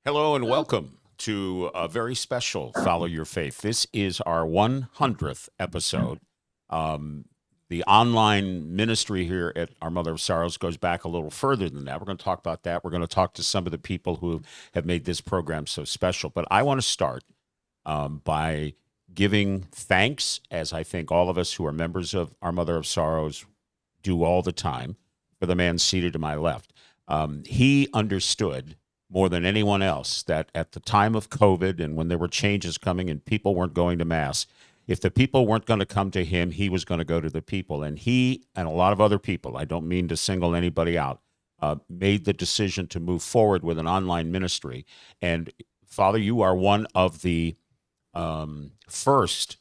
Hello and welcome to a very special Follow Your Faith. This is our 100th episode. Um, the online ministry here at Our Mother of Sorrows goes back a little further than that. We're going to talk about that. We're going to talk to some of the people who have made this program so special. But I want to start by giving thanks, as I think all of us who are members of Our Mother of Sorrows do all the time, for the man seated to my left. He understood more than anyone else that at the time of COVID and when there were changes coming and people weren't going to Mass, if the people weren't going to come to him, he was going to go to the people. And he and a lot of other people, I don't mean to single anybody out, made the decision to move forward with an online ministry. And Father, you are one of the first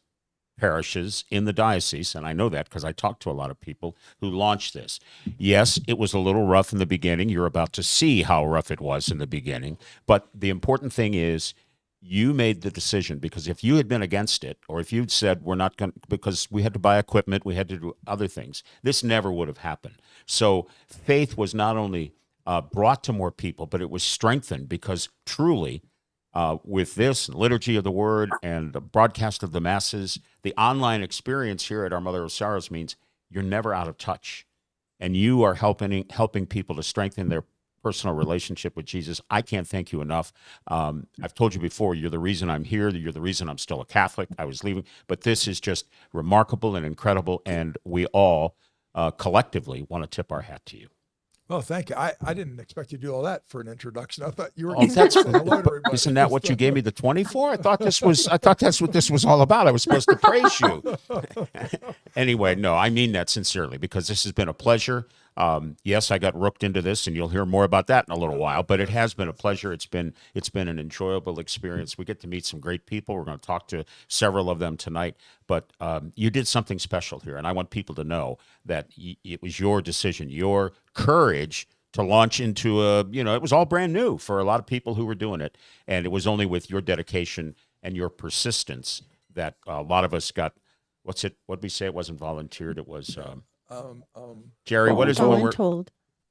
parishes in the diocese, and I know that because I talked to a lot of people who launched this. Yes, it was a little rough in the beginning. You're about to see how rough it was in the beginning. But the important thing is you made the decision, because if you had been against it, or if you'd said we're not going, because we had to buy equipment, we had to do other things, this never would have happened. So faith was not only brought to more people, but it was strengthened, because truly, with this liturgy of the word and the broadcast of the masses, the online experience here at Our Mother of Sorrows means you're never out of touch, and you are helping people to strengthen their personal relationship with Jesus. I can't thank you enough. I've told you before, you're the reason I'm here. You're the reason I'm still a Catholic. I was leaving, but this is just remarkable and incredible, and we all collectively want to tip our hat to you. Well, thank you. I didn't expect you to do all that for an introduction. I thought you were. Oh, isn't that what you gave me the 20 for? I thought that's what this was all about. I was supposed to praise you. Anyway, no, I mean that sincerely, because this has been a pleasure. Yes, I got rooked into this, and you'll hear more about that in a little while, but it has been a pleasure. It's been an enjoyable experience. We get to meet some great people. We're going to talk to several of them tonight, but you did something special here, and I want people to know that it was your decision, your courage to launch into it was all brand new for a lot of people who were doing it, and it was only with your dedication and your persistence that a lot of us got, what'd we say? It wasn't volunteered. It was, Jerry, what is it when we're Voluntold.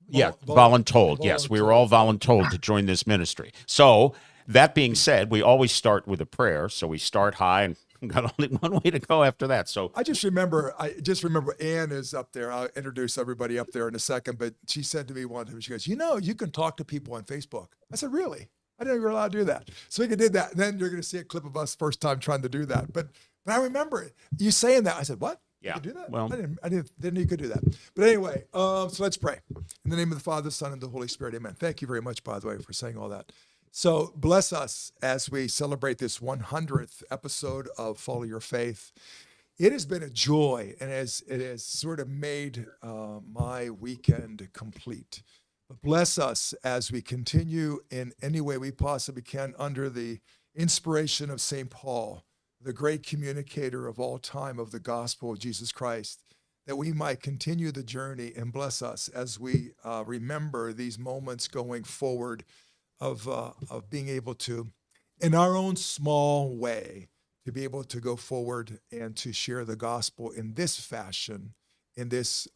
Yeah, voluntold. Yes, we were all voluntold to join this ministry. So that being said, we always start with a prayer. So we start high, and we've got only one way to go after that. So I just remember Ann is up there. I'll introduce everybody up there in a second, but she said to me one time, she goes, you can talk to people on Facebook. I said, really? I didn't even know how to do that. So we did that. And then you're going to see a clip of us first time trying to do that. But I remember you saying that. I said, what? yeah, You could do that? well, I didn't know you could do that. But anyway, so let's pray. In the name of the Father, the Son, and the Holy Spirit, amen. Thank you very much, by the way, for saying all that. So bless us as we celebrate this 100th episode of Follow Your Faith. It has been a joy, and it has sort of made my weekend complete. But bless us as we continue in any way we possibly can under the inspiration of St. Paul, the great communicator of all time of the gospel of Jesus Christ, that we might continue the journey, and bless us as we remember these moments going forward of being able to, in our own small way, to be able to go forward and to share the gospel in this fashion, in this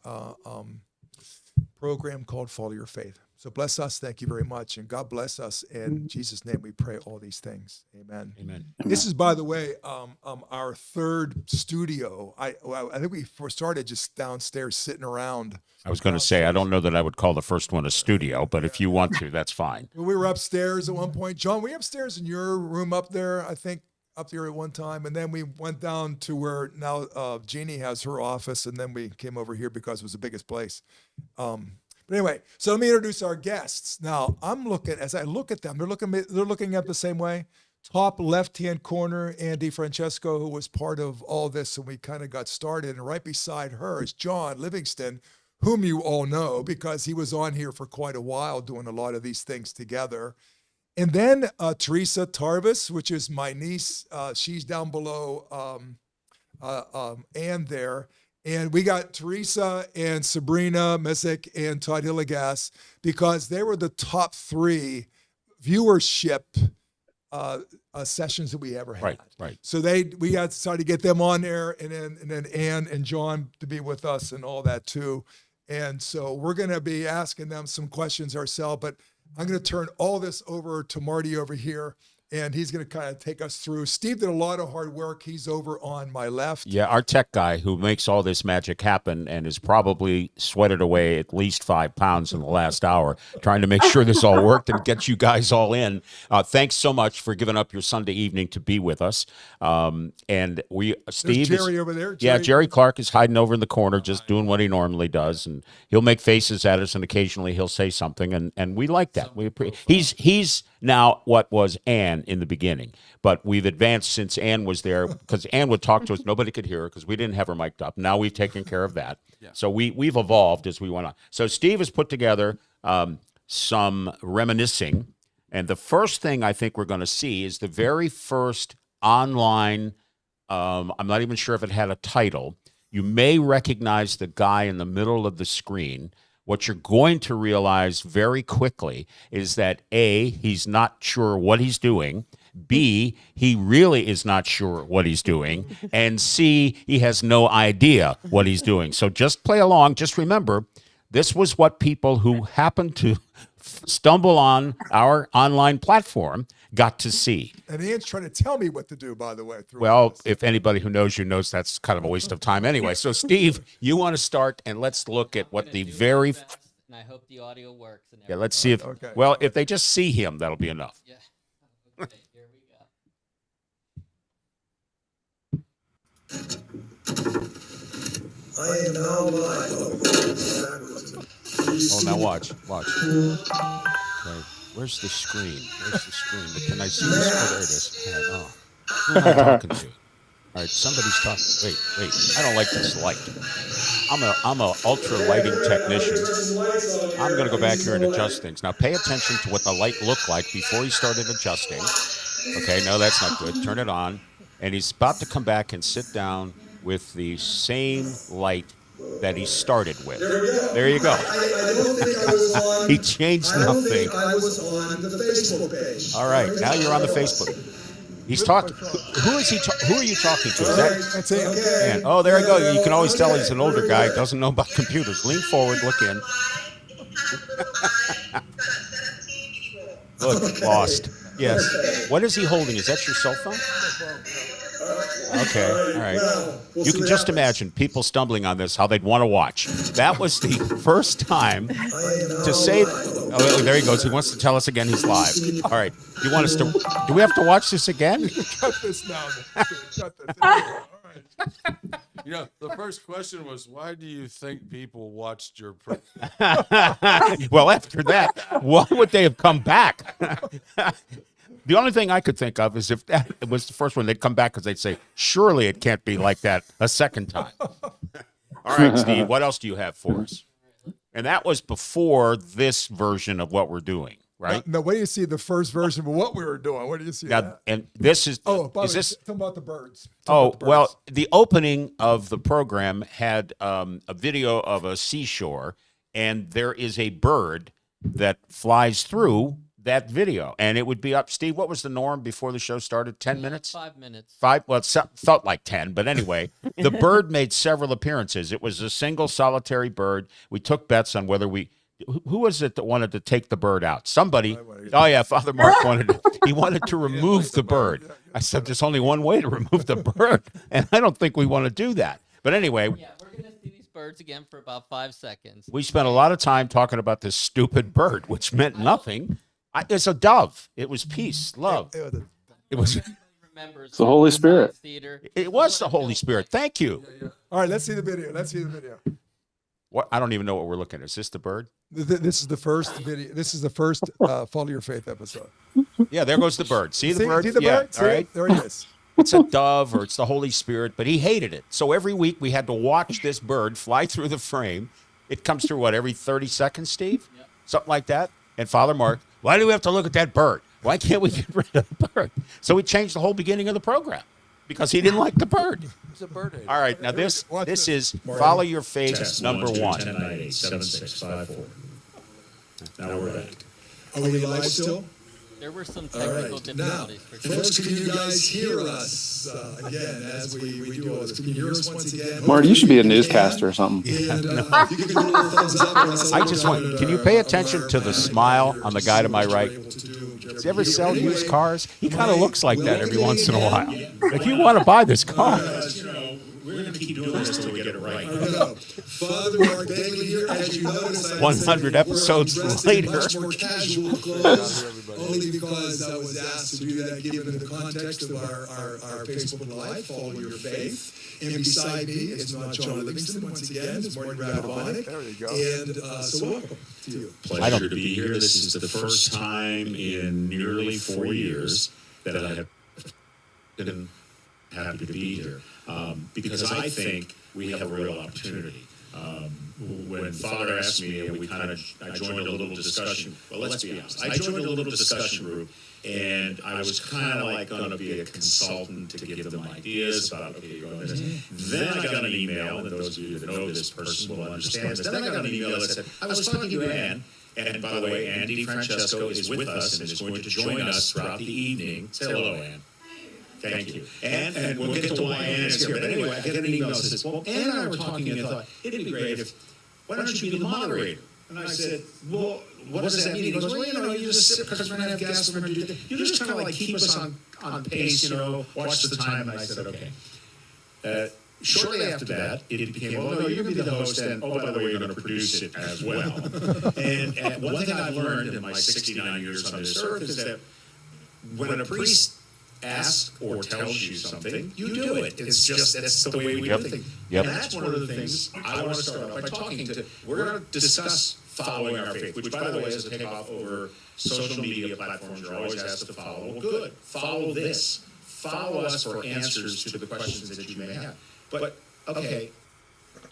program called Follow Your Faith. So bless us. Thank you very much. And God bless us. In Jesus' name we pray all these things. Amen. amen. This is, by the way, our third studio. I think we first started just downstairs sitting around. I was going to say, I don't know that I would call the first one a studio, but if you want to, that's fine. We were upstairs at one point. John, were you upstairs in your room up there? I think up there at one time. And then we went down to where now Jeannie has her office. And then we came over here because it was the biggest place. But anyway, so let me introduce our guests. Now, as I look at them, they're looking at the same way. Top left-hand corner, Andy Francesco, who was part of all this, and we kind of got started. And right beside her is John Livingston, whom you all know because he was on here for quite a while doing a lot of these things together. And then Teresa Tarvis, which is my niece. She's down below Ann there. And we got Teresa and Sabrina Messick and Todd Hillegas because they were the top 3 viewership sessions that we ever had. Right. So we got decided to get them on there, and then Ann and John to be with us and all that too. And so we're going to be asking them some questions ourselves. But I'm going to turn all this over to Marty over here, and he's going to kind of take us through. Steve did a lot of hard work. He's over on my left. Yeah, our tech guy who makes all this magic happen and has probably sweated away at least 5 pounds in the last hour trying to make sure this all worked and get you guys all in. Thanks so much for giving up your Sunday evening to be with us. And Steve, There's Jerry over there. yeah, Jerry Clark is hiding over in the corner, just doing what he normally does, and he'll make faces at us, and occasionally he'll say something, and we like that. He's now what was Ann in the beginning, but we've advanced since Ann was there because Ann would talk to us. Nobody could hear her because we didn't have her mic'd up. Now we've taken care of that. Yeah. So we've evolved as we went on. So Steve has put together some reminiscing, and the first thing I think we're going to see is the very first online. I'm not even sure if it had a title. You may recognize the guy in the middle of the screen. What you're going to realize very quickly is that A, he's not sure what he's doing. B, he really is not sure what he's doing. And C, he has no idea what he's doing. So just play along. Just remember, this was what people who happened to stumble on our online platform got to see. And Ian's trying to tell me what to do, by the way. Well, if anybody who knows you knows that's kind of a waste of time anyway. So, Steve, you want to start, and let's look at what the very... And I hope the audio works. And yeah, let's see if... Okay. Well, if they just see him, that'll be enough. Yeah. Okay, here we go. I am now live. Oh, now watch. Okay. Where's the screen? Can I see this? Oh, there it is. Oh. Who am I talking to? All right, somebody's talking. Wait. I don't like this light. I'm a ultra lighting technician. I'm going to go back here and adjust things. Now, pay attention to what the light looked like before he started adjusting. Okay, no, that's not good. Turn it on. And he's about to come back and sit down with the same light that he started with. There you go. I don't think I was on. He changed I don't nothing. think I was on the Facebook page. All right, now you're on the Facebook. He's talking. Who is he? Who are you talking to? Is that? That's it. Okay. Man. Oh, there you go. You can always tell he's an older guy. Doesn't know about computers. Lean forward. Look in. Look, lost. Yes. What is he holding? Is that your cell phone? Okay, all right. You can just imagine people stumbling on this, how they'd want to watch. That was the first time to say... Oh, there he goes. He wants to tell us again he's live. All right. You want us to... Do we have to watch this again? Cut this now. Cut this. All right. You know, the first question was, why do you think people watched your Well, after that, why would they have come back? The only thing I could think of is if that was the first one, they'd come back because they'd say, surely it can't be like that a second time. All right, Steve, what else do you have for us? And that was before this version of what we're doing, right? No, what do you see the first version of what we were doing? What do you see? Now, that? and this is, Oh, by is the way, this, talking about the birds. well, the opening of the program had a video of a seashore, and there is a bird that flies through that video, and it would be up. Steve, what was the norm before the show started? 10 minutes? 5 minutes. Well, it felt like 10, but anyway, the bird made several appearances. It was a single solitary bird. We took bets on whether who was it that wanted to take the bird out? Somebody. Oh yeah, Father Mark wanted to remove the bird. I said there's only one way to remove the bird, and I don't think we want to do that. But anyway, Yeah, we're going to see these birds again for about 5 seconds. we spent a lot of time talking about this stupid bird, which meant nothing. It's a dove. It was peace, love. It was. Remembers It's the Holy Spirit. Theater. It was the Holy Spirit. Thank you. All right, let's see the video. What? I don't even know what we're looking at. Is this the bird? This is the first video. This is the first Follow Your Faith episode. Yeah, there goes the bird. See the bird? See the Yeah, bird? See all it? right. There he is. It's a dove or it's the Holy Spirit, but he hated it. So every week we had to watch this bird fly through the frame. It comes through, every 30 seconds, Steve? Yep. Something like that. And Father Mark, why do we have to look at that bird? Why can't we get rid of the bird? So we changed the whole beginning of the program because he didn't like the bird. It's a bird hater. All right, now this Watch is this. Follow Your Faith Test number 1, 2, one. 10, 9, 8, 7, 6, 5, 4. Now we're back. Are we live still? There were some All technical right. Now, difficulties. For sure. folks, can you guys hear us again as we do all this? Can you hear us once again? Marty, you should be a Hopefully you newscaster or can. something. And if you could do a little thumbs up on us, I just want, can you pay attention to the smile on the guy to my right? Does he ever sell used cars? He kind of looks like that every once in a while. Like, you want to buy this car. We're going to keep doing this until we get it right. Father Mark Bagley here, as you notice, I 100 episodes dressed later. in much more casual clothes, only because I was asked to do that given the context of our Facebook Live, Follow Your Faith. And beside me is not John Livingston, once again, it's Marty Radovonic. There you go. And so welcome to you. Pleasure to be here. This is the first time in nearly 4 years that I have been happy to be here. Because I think we have a real opportunity. When Father asked me, and I joined a little discussion. Well, let's be honest. I joined a little discussion group, and I was kind of like going to be a consultant to give them ideas about, okay, you're going this. Then I got an email, and those of you that know this person will understand this. Then I got an email that said, I was talking to Ann, and by the way, Andy Francesco is with us and is going to join us throughout the evening. Say hello, Ann. Thank you. And we'll get to why Ann is here. But anyway, I get an email that says, well, Ann and I were talking and thought, it'd be great why don't you be the moderator? And I said, well, what does that mean? He goes, well, you just sit, because we're going to have guests, we're going to do that. You just kind of like keep us on pace, watch the time. And I said, okay. Shortly after that, it became, well, no, you're going to be the host, and oh, by the way, you're going to produce it as well. and one thing I've learned in my 69 years on this earth is that when a priest asks or tells you something, you do it. It's just, that's the way we do things. Yep. And that's one of the things I want to start off by talking to. We're going to discuss following our faith, which, by the way, is a takeoff over social media platforms. You're always asked to follow. Well, good. Follow this. Follow us for answers to the questions that you may have. But, okay, I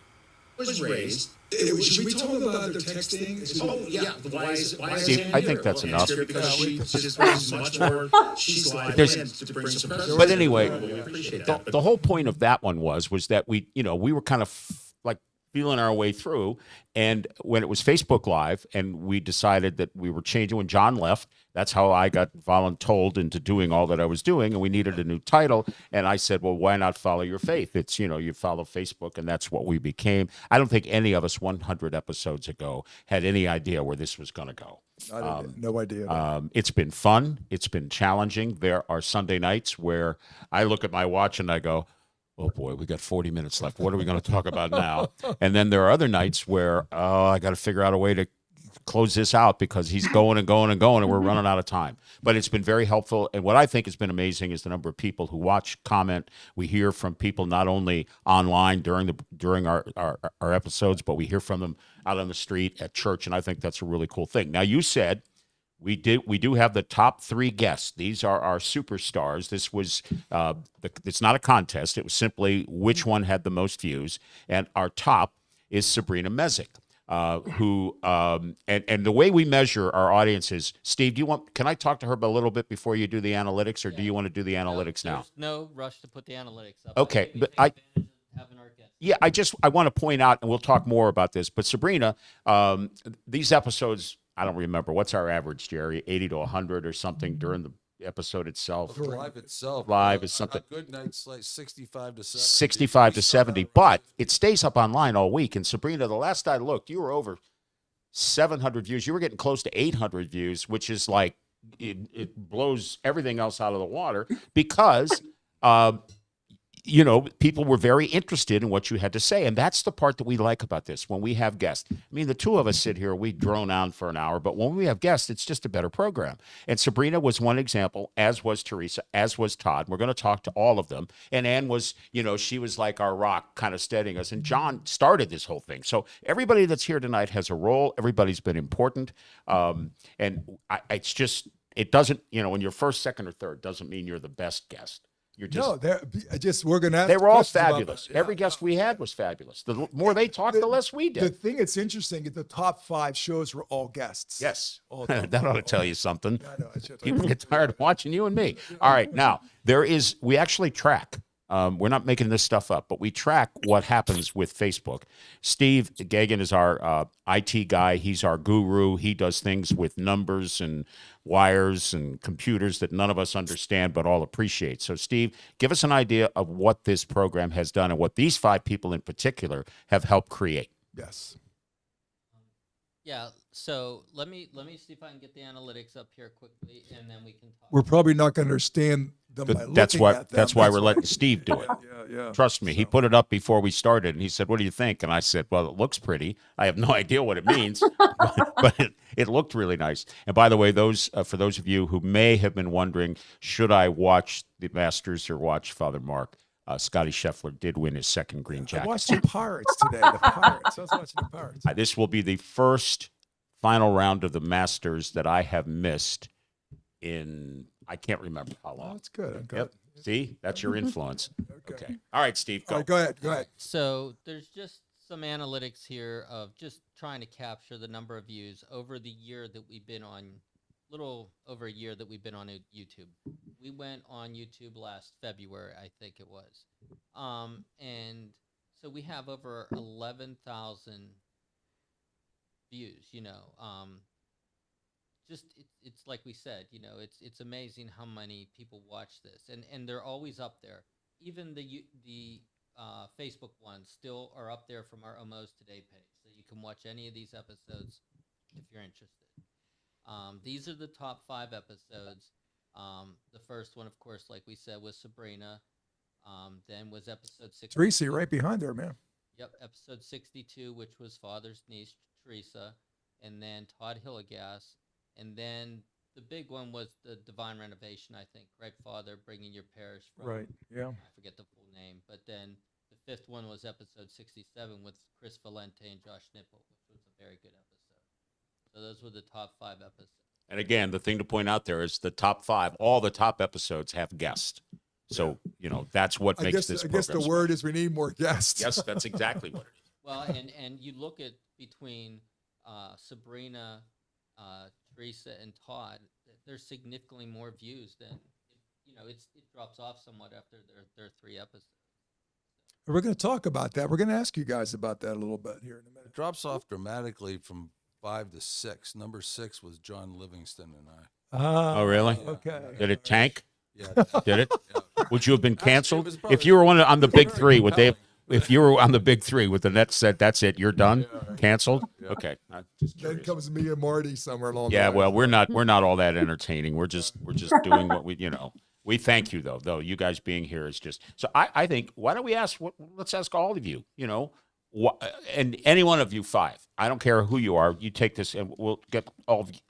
was raised. Should we talk about their texting? Oh, yeah. Why is See, Ann I here? think that's enough. Because she just brings much more. She's There's- live in to bring some personal. But anyway, we appreciate the, that. the whole point of that one was that we were kind of like feeling our way through, and when it was Facebook Live, and we decided that we were changing when John left, that's how I got voluntold into doing all that I was doing, and we needed a new title, and I said, well, why not Follow Your Faith? It's, you follow Facebook, and that's what we became. I don't think any of us 100 episodes ago had any idea where this was going to go. No idea. It's been fun. It's been challenging. There are Sunday nights where I look at my watch and I go, oh boy, we got 40 minutes left. What are we going to talk about now? And then there are other nights where, I got to figure out a way to close this out because he's going and going and going and we're running out of time. But it's been very helpful. And what I think has been amazing is the number of people who watch, comment. We hear from people not only online during our episodes, but we hear from them out on the street, at church. And I think that's a really cool thing. Now, you said we do have the top 3 guests. These are our superstars. This was it's not a contest. It was simply which one had the most views. And our top is Sabrina Mezek, who and the way we measure our audience is, Steve, can I talk to her a little bit before you do the analytics, or do you want to do the analytics now? There's no rush to put the analytics up. Okay, Maybe but take advantage of having our guests. Yeah, I want to point out, and we'll talk more about this, but Sabrina, these episodes, I don't remember. What's our average, Jerry? 80 to 100 or something during the episode itself? Live itself. Live is something. A good night's like 65 to 70. 65 to 70, but it stays up online all week. And Sabrina, the last I looked, you were over 700 views. You were getting close to 800 views, which is like, it blows everything else out of the water because, people were very interested in what you had to say. And that's the part that we like about this when we have guests. I mean, the two of us sit here, we drone on for an hour, but when we have guests, it's just a better program. And Sabrina was one example, as was Teresa, as was Todd. We're going to talk to all of them. And Ann was, she was like our rock, kind of steadying us. And John started this whole thing. So everybody that's here tonight has a role. Everybody's been important. It's just, it doesn't, when you're first, second, or third, doesn't mean you're the best guest. You're just, we're going to ask they were all questions about fabulous. that. Every guest we had was fabulous. The more they talked, the less we The did. thing that's interesting is the top 5 shows were all guests. Yes. All That ought to tell you something. I know, I should- People get tired of watching you and me. All right. Now, we actually track We're not making this stuff up, but we track what happens with Facebook. Steve Gagan is our IT guy. He's our guru. He does things with numbers and wires and computers that none of us understand but all appreciate. So, Steve, give us an idea of what this program has done and what these 5 people in particular have helped create. Yes. Yeah. So let me see if I can get the analytics up here quickly, and then we can talk. We're probably not going to understand them by That's looking why. at them. That's why we're letting Steve do it. Yeah. Trust me, he put it up before we started, and he said, "What do you think?" And I said, "Well, it looks pretty. I have no idea what it means, but it looked really nice." And by the way, those for those of you who may have been wondering, should I watch the Masters or watch Father Mark? Scotty Scheffler did win his second green I jacket. watched the Pirates today. The Pirates. I was watching the Pirates. This will be the first final round of the Masters that I have missed in I can't remember how Oh, long. that's good. I'm good. Yep. See, that's your influence. Okay. Okay. All right, Steve. Go. All right, go ahead. Go ahead. So there's just some analytics here of just trying to capture the number of views over the year that we've been on, little over a year that we've been on YouTube. We went on YouTube last February, I think it was. And so we have over 11,000 views, just it's like we said, it's amazing how many people watch this, and they're always up there. Even the Facebook ones still are up there from our Almost Today page, so you can watch any of these episodes if you're interested. These are the top 5 episodes. The first one, of course, like we said, was Sabrina. Then was episode 6. Tracy, right behind there, man. Yep, episode 62, which was Father's niece, Teresa, and then Todd Hillegas. And then the big one was the Divine Renovation, I think, right, Father, bringing your parish from, Right. Yeah. I forget the full name. But then the 5th one was episode 67 with Chris Valente and Josh Nipple, which was a very good episode. So those were the top 5 episodes. And again, the thing to point out there is the top 5. All the top episodes have guests. So, that's what I makes guess this the program word is we need more guests. Yes, that's exactly what it is. Well, and you look at between Sabrina, Teresa, and Todd, there's significantly more views than, it drops off somewhat after their 3 episodes. We're going to talk about that. We're going to ask you guys about that a little bit here in a minute. It drops off dramatically from 5 to 6. Number 6 was John Livingston and I. Oh, really? Okay. Did it tank? Yeah. Did it? Yeah. Would you have been Actually, it canceled? was probably If you were on the big very 3, would they have, compelling. if you were on the big 3, would the net said, that's it, you're done? Canceled? Okay. I'm just Then curious. comes me and Marty somewhere along Yeah, the way. well, we're not all that entertaining. We're just doing what we, we thank you though. You guys being here is just, so I think, why don't we let's ask all of you, and any one of you 5, I don't care who you are, you take this and we'll get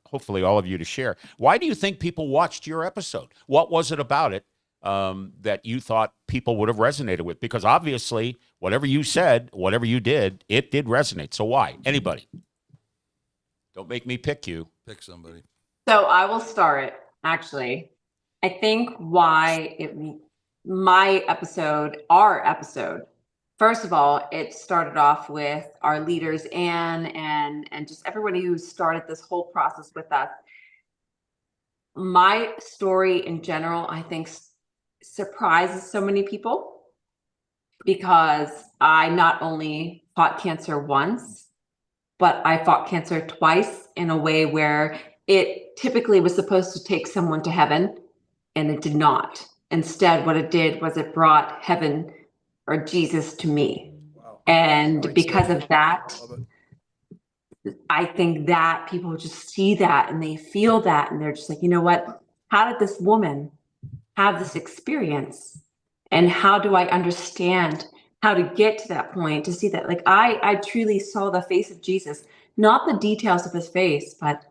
hopefully all of you to share. Why do you think people watched your episode? What was it about it that you thought people would have resonated with? Because obviously, whatever you said, whatever you did, it did resonate. So why? Anybody? Don't make me pick you. Pick somebody. So I will start, actually. I think why our episode, first of all, it started off with our leaders, Anne, and just everybody who started this whole process with us. My story in general, I think, surprises so many people because I not only fought cancer once, but I fought cancer twice in a way where it typically was supposed to take someone to heaven, and it did not. Instead, what it did was it brought heaven or Jesus to me. Wow. And Great because story. of that, Love it. I think that people just see that and they feel that, and they're just like, you know what? How did this woman have this experience? And how do I understand how to get to that point to see that? Like I truly saw the face of Jesus, not the details of his face, but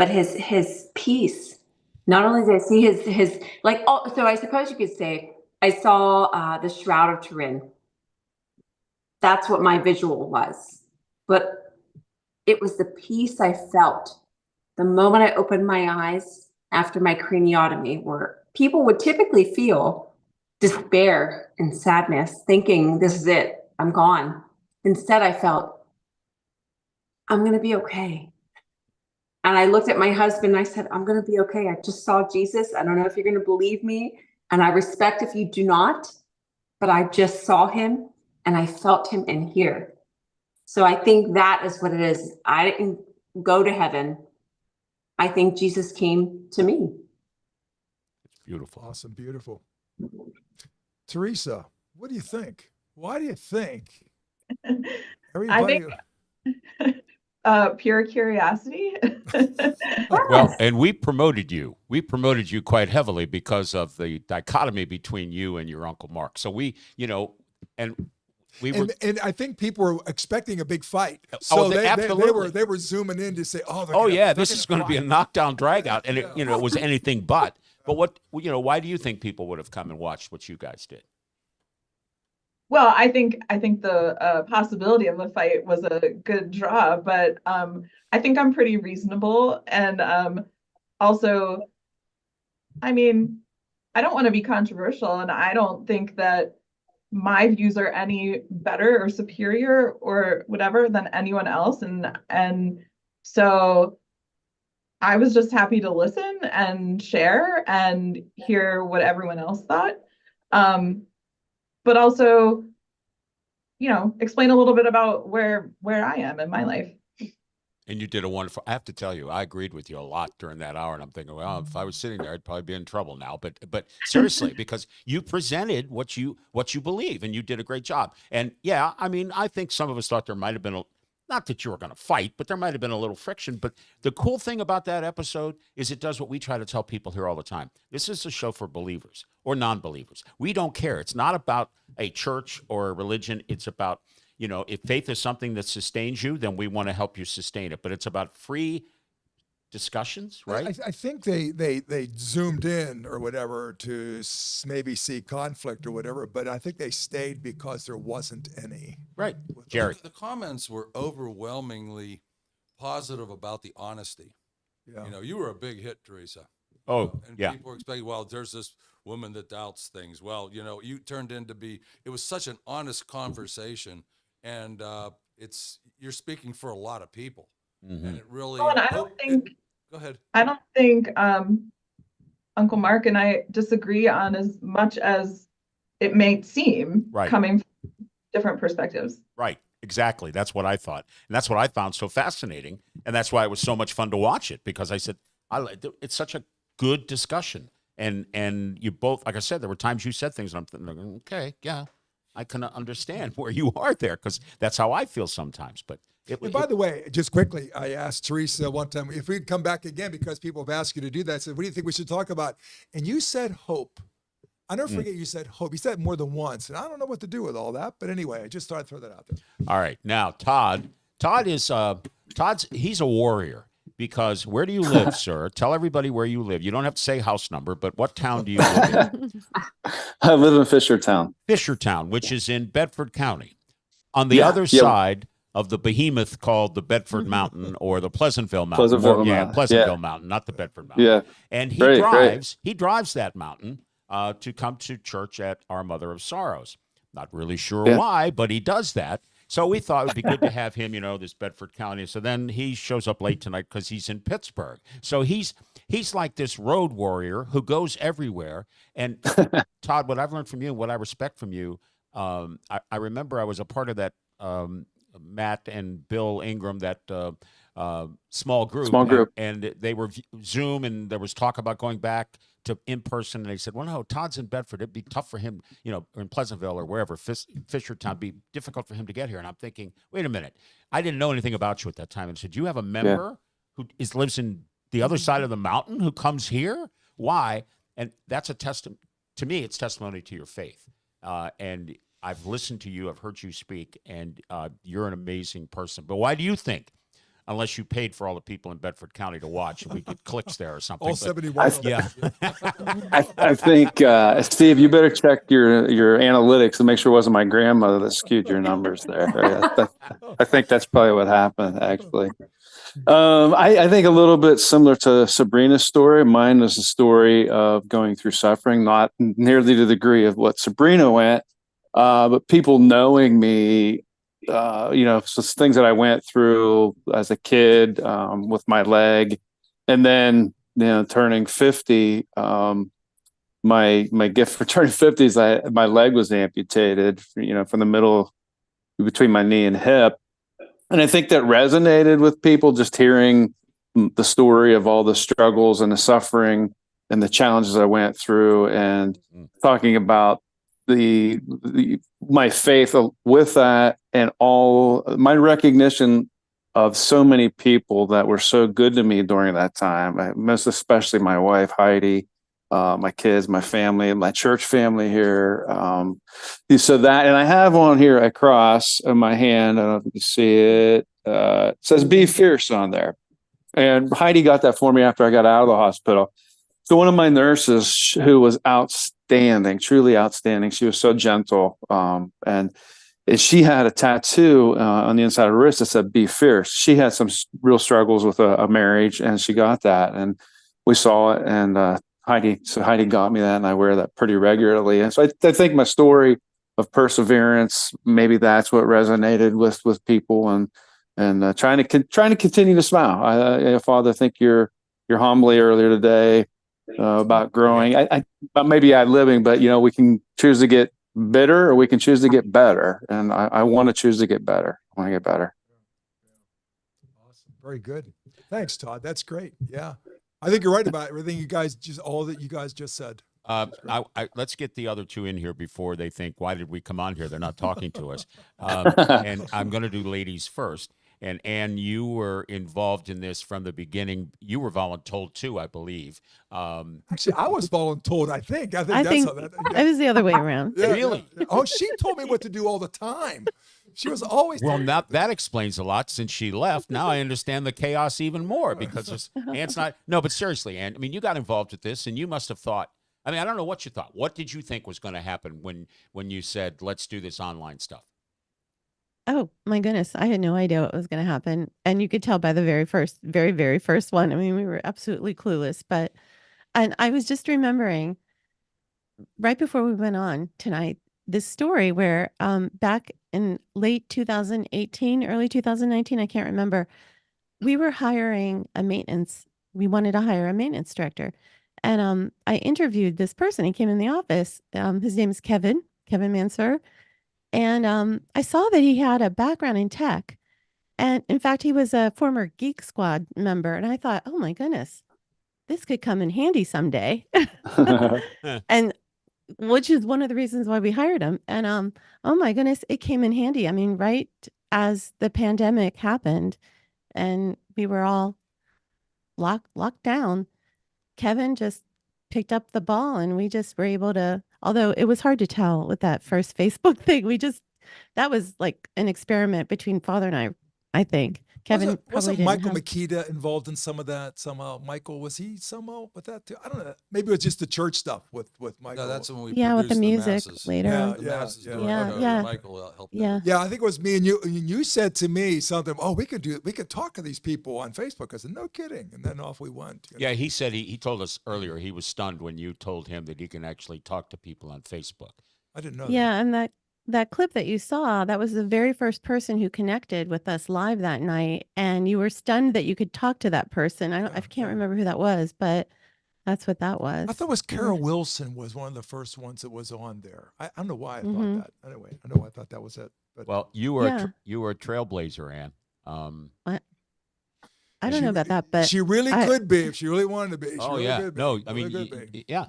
his peace. Not only did I see his like, oh, so I suppose you could say I saw the Shroud of Turin. That's what my visual was. But it was the peace I felt the moment I opened my eyes after my craniotomy, where people would typically feel despair and sadness, thinking this is it, I'm gone. Instead, I felt, I'm going to be okay. And I looked at my husband and I said, I'm going to be okay. I just saw Jesus. I don't know if you're going to believe me. And I respect if you do not, but I just saw him and I felt him in here. So I think that is what it is. I didn't go to heaven. I think Jesus came to me. Beautiful. Awesome. Beautiful. Teresa, what do you think? Why do you think I everybody? think pure curiosity. Well, and we promoted you. We promoted you quite heavily because of the dichotomy between you and your Uncle Mark. So we, and we were. And I think people were expecting a big fight, Oh, so absolutely. they were zooming in to say, "Oh, Oh yeah, this is going to be a knockdown drag out," and Yeah. it was anything but. But why do you think people would have come and watched what you guys did? Well, I think the possibility of a fight was a good draw, but I think I'm pretty reasonable, and also, I mean, I don't want to be controversial, and I don't think that my views are any better or superior or whatever than anyone else, and so I was just happy to listen and share and hear what everyone else thought. But also, explain a little bit about where I am in my life. And you did a wonderful. I have to tell you, I agreed with you a lot during that hour, and I'm thinking, well, if I was sitting there, I'd probably be in trouble now. But seriously, because you presented what you believe, and you did a great job. And yeah, I mean, I think some of us thought there might have been not that you were going to fight, but there might have been a little friction. But the cool thing about that episode is it does what we try to tell people here all the time. This is a show for believers or non-believers. We don't care. It's not about a church or a religion. It's about, if faith is something that sustains you, then we want to help you sustain it. But it's about free discussions, right? I think they zoomed in or whatever to maybe see conflict or whatever, but I think they stayed because there wasn't any. Right. Jerry. The comments were overwhelmingly positive about the honesty. Yeah. You were a big hit, Teresa. Oh, And yeah. people were expecting, well, there's this woman that doubts things. Well, you turned into it was such an honest conversation, and you're speaking for a lot of people. Mhm. And it really. Oh, and Go ahead. I don't think Uncle Mark and I disagree on as much as it may seem, Right. coming from different perspectives. Right. Exactly. That's what I thought. And that's what I found so fascinating. And that's why it was so much fun to watch it, because I said, it's such a good discussion. And you both, like I said, there were times you said things and I'm thinking, okay, yeah, I can understand where you are there, because that's how I feel sometimes. But And by the way, just quickly, I asked Teresa one time if we'd come back again because people have asked you to do that. I said, what do you think we should talk about? And you said hope. I never forget you said hope. You said it more than once. And I don't know what to do with all that. But anyway, I just thought I'd throw that out there. all right. Now, Todd is he's a warrior, because where do you live, sir? Tell everybody where you live. You don't have to say house number, but what town do you live in? I live in Fishertown. Fishertown, which is in Bedford County, on the Yeah, other yeah. side of the behemoth called the Bedford Mountain or the Pleasantville Mountain. Pleasantville More- yeah, Mountain. Pleasantville Yeah. Mountain, not the Bedford Mountain. Yeah. And he Great. he drives that mountain to come to church at Our Mother of Sorrows. Not really sure Yeah. why, but he does that. So we thought it would be good to have him, this Bedford County. So then he shows up late tonight because he's in Pittsburgh. So he's like this road warrior who goes everywhere. And Todd, what I've learned from you and what I respect from you, I remember I was a part of that Matt and Bill Ingram, that small group. Small group. And they were Zoom, and there was talk about going back to in person. And they said, well, no, Todd's in Bedford. It'd be tough for him, or in Pleasantville or wherever, Fishertown, be difficult for him to get here. And I'm thinking, wait a minute. I didn't know anything about you at that time. And I said, you have a member who lives in the other side of the mountain who comes here? Why? And that's to me, it's testimony to your faith. And I've listened to you, I've heard you speak, and you're an amazing person. But why do you think, unless you paid for all the people in Bedford County to watch, we get clicks there or something? All but- 71 of them. Yeah. I think, Steve, you better check your analytics and make sure it wasn't my grandmother that skewed your numbers there. I think that's probably what happened, actually. I think a little bit similar to Sabrina's story. Mine is a story of going through suffering, not nearly to the degree of what Sabrina went, but people knowing me, so things that I went through as a kid with my leg, and then turning 50, my gift for turning 50 is my leg was amputated, from the middle between my knee and hip. And I think that resonated with people, just hearing the story of all the struggles and the suffering and the challenges I went through, and talking about my faith with that, and all my recognition of so many people that were so good to me during that time, most especially my wife, Heidi, my kids, my family, my church family here. So that, and I have on here a cross on my hand. I don't know if you can see it. It says "Be Fierce" on there. And Heidi got that for me after I got out of the hospital. So one of my nurses, who was outstanding, truly outstanding, she was so gentle, and she had a tattoo on the inside of her wrist that said "Be Fierce." She had some real struggles with a marriage, and she got that, and we saw it. And Heidi got me that, and I wear that pretty regularly. And so I think my story of perseverance, maybe that's what resonated with people, and trying to continue to smile. Father, I think your homily earlier today about growing. I maybe ad libbing, but we can choose to get bitter, or we can choose to get better. And I want to choose to get better. I want to get better. Awesome. Very good. Thanks, Todd. That's great. Yeah. I think you're right about everything all that you guys just said. Let's get the other two in here before they think, why did we come on here? They're not talking to us. And I'm going to do ladies first. And Anne, you were involved in this from the beginning. You were voluntold too, I believe. Actually, I was voluntold. I think I that's think how that. it was the other way around. Yeah, Really? yeah. Oh, she told me what to do all the time. She was always. Well, now that explains a lot since she left. Now I understand the chaos even more, because Anne's not. No, but seriously, Anne, I mean, you got involved with this, and you must have thought. I mean, I don't know what you thought. What did you think was going to happen when you said, let's do this online stuff? Oh my goodness, I had no idea what was going to happen, and you could tell by the very first one. I mean, we were absolutely clueless. And I was just remembering right before we went on tonight this story where back in late 2018, early 2019, I can't remember, we were hiring a maintenance. We wanted to hire a maintenance director, and I interviewed this person. He came in the office. His name is Kevin Mansur. And I saw that he had a background in tech. And in fact, he was a former Geek Squad member. And I thought, oh my goodness, this could come in handy someday. And which is one of the reasons why we hired him. And oh my goodness, it came in handy. I mean, right as the pandemic happened and we were all locked down, Kevin just picked up the ball, and we just were able to, although it was hard to tell with that first Facebook thing, that was like an experiment between Father and I think. Kevin wasn't probably Michael didn't Makita involved in some of that somehow? Michael, was he somehow with that too? I don't know. Maybe it was just the church stuff with Michael. No, that's when we Yeah, with the produced music masses. later. Yeah, The yeah, masses yeah. director, Yeah. Michael helped. Yeah. Yeah, I think it was me and you. And you said to me something. Oh, we could talk to these people on Facebook. I said, no kidding. And then off we went. Yeah, he said he told us earlier he was stunned when you told him that he can actually talk to people on Facebook. I didn't know. Yeah, and that clip that you saw, that was the very first person who connected with us live that night, and you were stunned that you could talk to that person. I can't remember who that was, but that's what that was. I thought it was Carol Wilson was one of the first ones that was on there. I don't know why I thought that. Anyway, I know I thought that was it. But Well, you were you were a trailblazer, Anne. I don't know about that, but she really could be if she really wanted to be. She really yeah, could be. no, I Really mean, could be. yeah.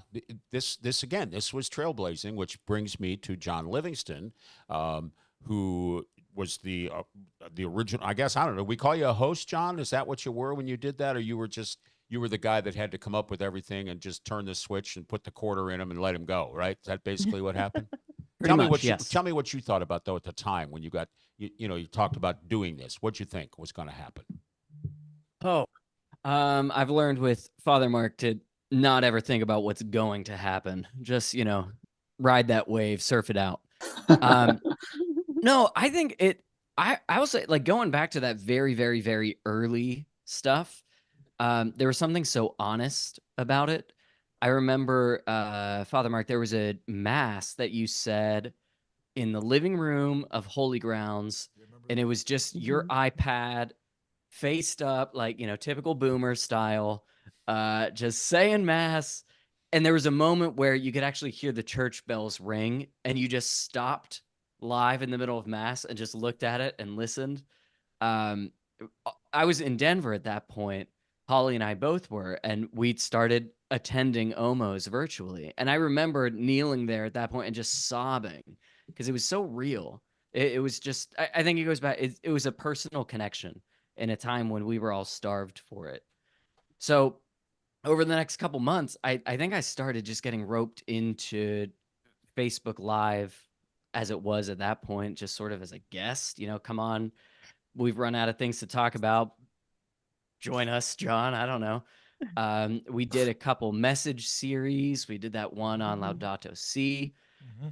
This again, this was trailblazing, which brings me to John Livingston, who was the original. I guess I don't know. We call you a host, John. Is that what you were when you did that, or you were the guy that had to come up with everything and just turn the switch and put the quarter in him and let him go? Right? Is that basically what happened? Tell me what you thought about though at the time when you got you talked about doing this. What'd you think was going to happen? Oh, I've learned with Father Mark to not ever think about what's going to happen. Just, ride that wave, surf it out. No, I think I will say, like, going back to that very, very, very early stuff, there was something so honest about it. I remember, Father Mark, there was a mass that you said in the living room of Holy Grounds, and it was just your iPad faced up, like, typical boomer style, just saying mass. and there was a moment where you could actually hear the church bells ring, and you just stopped live in the middle of mass and just looked at it and listened. Um, I was in Denver at that point. Holly and I both were, and we'd started attending Omos virtually. And I remember kneeling there at that point and just sobbing because it was so real. It was just, I think it goes back, it was a personal connection in a time when we were all starved for it. So over the next couple months, I think I started just getting roped into Facebook Live as it was at that point, just sort of as a guest, come on, we've run out of things to talk about. Join us, John. I don't know. We did a couple message series. We did that one on Laudato Si.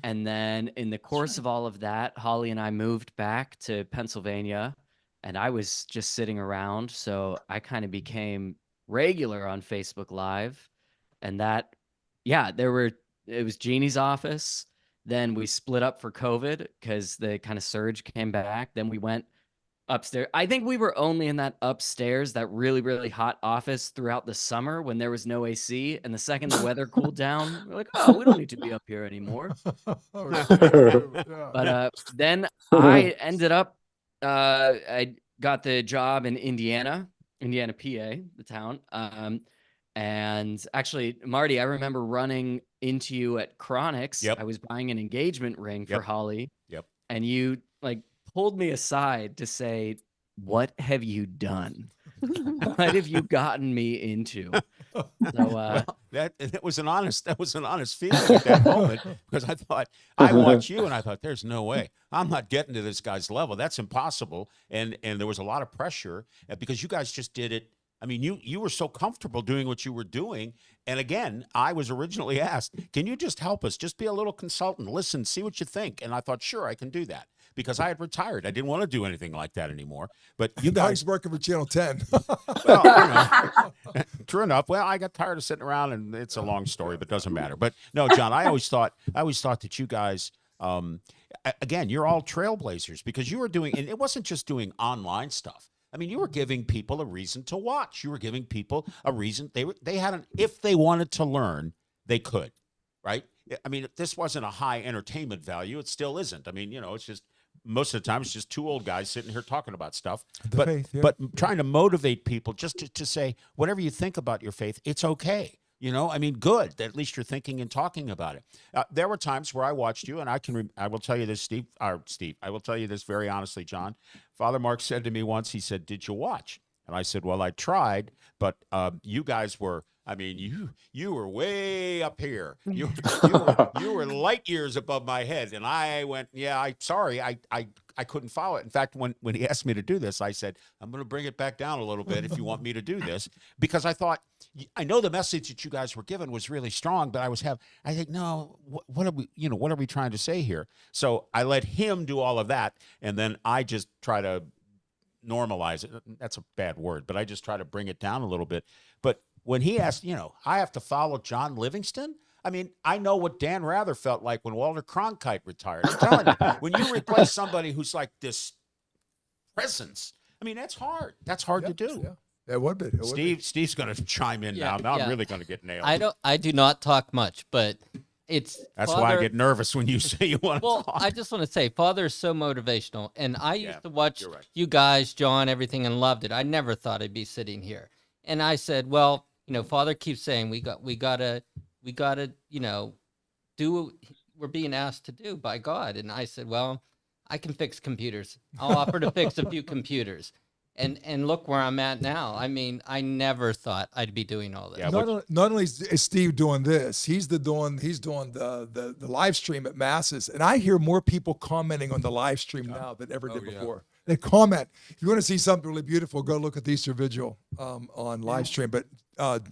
And then in the course of all of that, Holly and I moved back to Pennsylvania, and I was just sitting around. So I kind of became regular on Facebook Live. And that, yeah, it was Jeannie's office. Then we split up for COVID because the kind of surge came back. Then we went upstairs. I think we were only in that upstairs, that really, really hot office throughout the summer when there was no AC. And the second the weather cooled down, we're like, oh, we don't need to be up here anymore. But then I ended up, I got the job in Indiana, PA, the town. And actually, Marty, I remember running into you at Chronix. Yep. I was buying an engagement ring for Yep. Holly. Yep. And you pulled me aside to say, what have you done? What have you gotten me into? So Well, that was an honest feeling at that moment, because I thought, I watched you and I thought, there's no way I'm not getting to this guy's level. That's impossible. And there was a lot of pressure because you guys just did it. I mean, you were so comfortable doing what you were doing. And again, I was originally asked, can you just help us? Just be a little consultant, listen, see what you think. And I thought, sure, I can do that, because I had retired. I didn't want to do anything like that anymore. But you Now guys, he's working for Channel 10. well, true enough. Well, I got tired of sitting around, and it's a long story, but it doesn't matter. But no, John, I always thought that you guys, again, you're all trailblazers, because you were doing, and it wasn't just doing online stuff. I mean, you were giving people a reason to watch. You were giving people a reason. They had if they wanted to learn, they could, right? I mean, this wasn't a high entertainment value. It still isn't. I mean, it's just, most of the time it's just two old guys sitting here talking about stuff. But trying to motivate people just to say, whatever you think about your faith, it's okay. I mean, good. At least you're thinking and talking about it. There were times where I watched you, and I will tell you this, Steve. I will tell you this very honestly, John. Father Mark said to me once, he said, "Did you watch?" And I said, "Well, I tried, but you guys were." I mean, you were way up here. You were light years above my head, and I went, "Yeah, I couldn't follow it." In fact, when he asked me to do this, I said, "I'm going to bring it back down a little bit if you want me to do this," because I thought, I know the message that you guys were given was really strong, but I think, no, what are we trying to say here? So I let him do all of that, and then I just try to normalize it. That's a bad word, but I just try to bring it down a little bit. But when he asked, I have to follow John Livingston. I mean, I know what Dan Rather felt like when Walter Cronkite retired. I'm telling you, when you replace somebody who's like this presence, I mean, that's hard. That's hard to do. Yeah, it would be. Steve's going to chime in now. Now I'm really going to get nailed. I do not talk much, but that's why I get nervous when you say you want to talk. Well, I just want to say, Father is so motivational, and I used to watch you guys, John, everything, and loved it. I never thought I'd be sitting here, and I said, well, Father keeps saying we gotta, do what we're being asked to do by God, and I said, well, I can fix computers. I'll offer to fix a few computers. And look where I'm at now. I mean, I never thought I'd be doing all this. Yeah, not only is Steve doing this, he's doing the live stream at masses, and I hear more people commenting on the live stream now than ever did before. They comment. If you want to see something really beautiful, go look at the Easter Vigil on live stream. But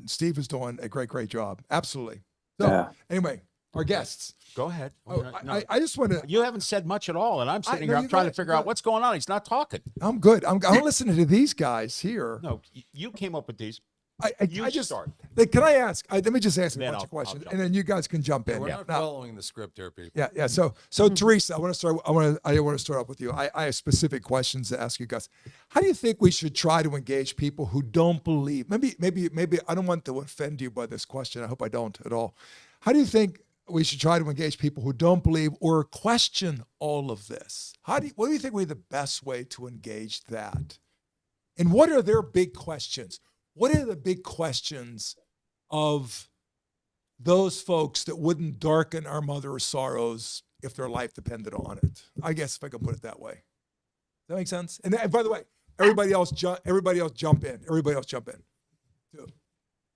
Steve is doing a great job. Absolutely. So anyway, our guests. Go ahead. I just want to. You haven't said much at all, and I'm sitting here. I'm trying to figure out what's going on. He's not talking. I'm good. I'm listening to these guys here. No, you came up with these. I just start. like, can I ask? Let me just ask a Then bunch I'll of questions, jump and then you guys can jump in. We're Yeah. not Now- following the script here, people. yeah. So Teresa, I want to start. I want to start off with you. I have specific questions to ask you guys. How do you think we should try to engage people who don't believe? Maybe I don't want to offend you by this question. I hope I don't at all. How do you think we should try to engage people who don't believe or question all of this? What do you think would be the best way to engage that? And what are their big questions? What are the big questions of those folks that wouldn't darken our mother's sorrows if their life depended on it? I guess if I can put it that way. Does that make sense? And by the way, everybody else jump in. Everybody else jump in.